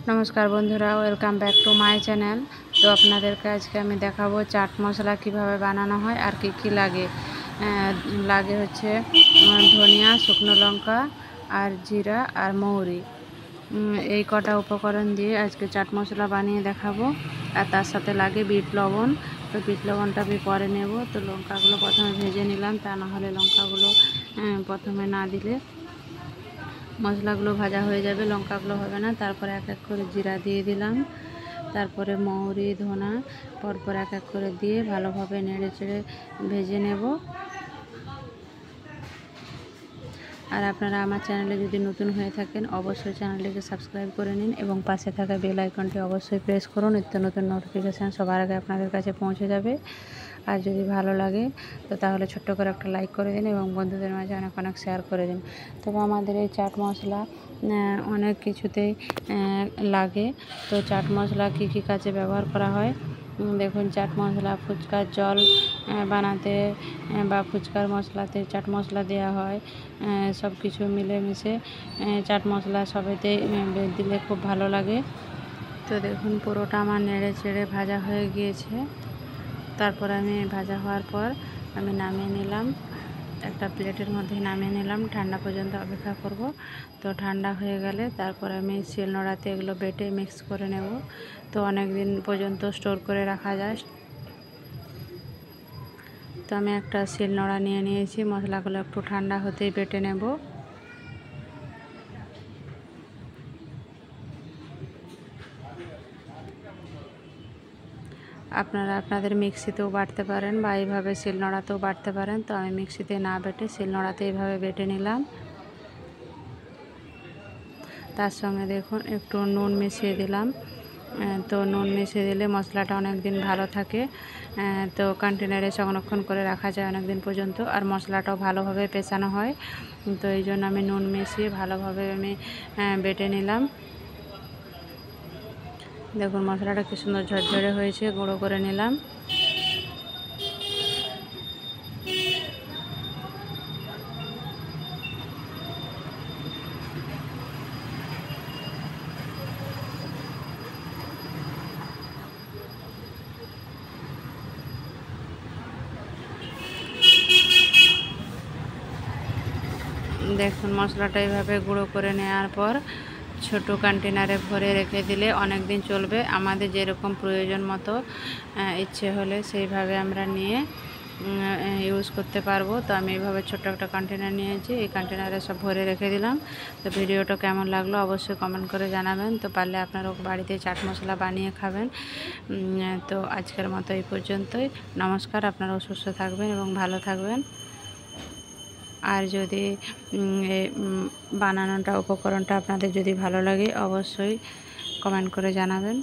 নমস্কার বন্ধুরা, welcome back to my channel. তো আপনাদেরকে আজকে আমি দেখাবো চাট মশলা কিভাবে বানানো হয় আর কি কি লাগে। লাগে হচ্ছে ধনিয়া, শুকনো লঙ্কা আর জিরা আর মৌরি। এই কটা উপকরণ দিয়ে আজকে চাট মশলা বানিয়ে দেখাবো। আর তার সাথে লাগে বিট লবণ। তো বিট লবণটা আমি পরে নেব। তো লঙ্কাগুলো প্রথমে ভেজে নিলাম, তা না হলে লঙ্কাগুলো প্রথমে না দিলে মশলাগুলো ভাজা হয়ে যাবে, লঙ্কাগুলো হবে না। তারপরে এক এক করে জিরা দিয়ে দিলাম, তারপরে মৌরি, ধনা পরপর এক এক করে দিয়ে ভালোভাবে নেড়ে চেড়ে ভেজে নেব। আর আপনারা আমার চ্যানেলে যদি নতুন হয়ে থাকেন অবশ্যই চ্যানেলটিকে সাবস্ক্রাইব করে নিন এবং পাশে থাকা বেল আইকনটি অবশ্যই প্রেস করুন। নিত্য নতুন নোটিফিকেশান সবার আগে আপনাদের কাছে পৌঁছে যাবে। আর যদি ভালো লাগে তো তাহলে ছোট্ট করে একটা লাইক করে দিন এবং বন্ধুদের মাঝে অনেক অনেক শেয়ার করে দিন। তবে আমাদের এই চাট মশলা অনেক কিছুতেই লাগে। তো চাট মশলা কী কী কাজে ব্যবহার করা হয় দেখুন। চাট মশলা ফুচকার জল বানাতে বা ফুচকার মশলাতে চাট মশলা দেওয়া হয়। সব কিছু মিলেমিশে চাট মশলা সবেতেই দিলে খুব ভালো লাগে। তো দেখুন পুরোটা আমার নেড়ে চেড়ে ভাজা হয়ে গিয়েছে। তারপর আমি ভাজা হওয়ার পর আমি নামিয়ে নিলাম, একটা প্লেটের মধ্যে নামিয়ে নিলাম। ঠান্ডা পর্যন্ত অপেক্ষা করব। তো ঠান্ডা হয়ে গেলে তারপর আমি শিলনোড়াতে এগুলো বেটে মিক্স করে নেব। তো অনেক দিন পর্যন্ত স্টোর করে রাখা যায়। তো আমি একটা শিলনোড়া নিয়ে নিয়েছি, মশলাগুলো একটু ঠান্ডা হতেই বেটে নেব। আপনারা আপনাদের মিক্সিতেও বাটতে পারেন বা এইভাবে শিলনোড়াতেও বাটতে পারেন। তো আমি মিক্সিতে না বেটে শিলনোড়াতে এইভাবে বেটে নিলাম। তার সঙ্গে দেখুন একটু নুন মিশিয়ে দিলাম। তো নুন মিশিয়ে দিলে মশলাটা অনেক দিন ভালো থাকে। তো কন্টেনারে সংরক্ষণ করে রাখা যায় অনেক দিন পর্যন্ত, আর মশলাটাও ভালোভাবে পেছানো হয়। তো এই জন্য আমি নুন মিশিয়ে ভালোভাবে আমি বেটে নিলাম। দেখুন মশলাটা কি সুন্দর ঝরঝরে হয়েছে, গুঁড়ো করে নিলাম। দেখুন মশলাটা এইভাবে গুঁড়ো করে নেওয়ার পর ছোট কন্টেনারে ভরে রেখে দিলে অনেক দিন চলবে। আমাদের যেরকম প্রয়োজন মতো ইচ্ছে হলে সেইভাবে আমরা নিয়ে ইউজ করতে পারবো। তো আমি এইভাবে ছোট্ট একটা কন্টেনার নিয়েছি, এই কন্টেনারে সব ভরে রেখে দিলাম। তো ভিডিওটা কেমন লাগলো অবশ্যই কমেন্ট করে জানাবেন। তো পারলে আপনারাও বাড়িতে চাট মশলা বানিয়ে খাবেন। তো আজকের মতো এই পর্যন্তই। নমস্কার, আপনারাও সুস্থ থাকবেন এবং ভালো থাকবেন। আর যদি বানানোটা উপকরণটা আপনাদের যদি ভালো লাগে অবশ্যই কমেন্ট করে জানাবেন।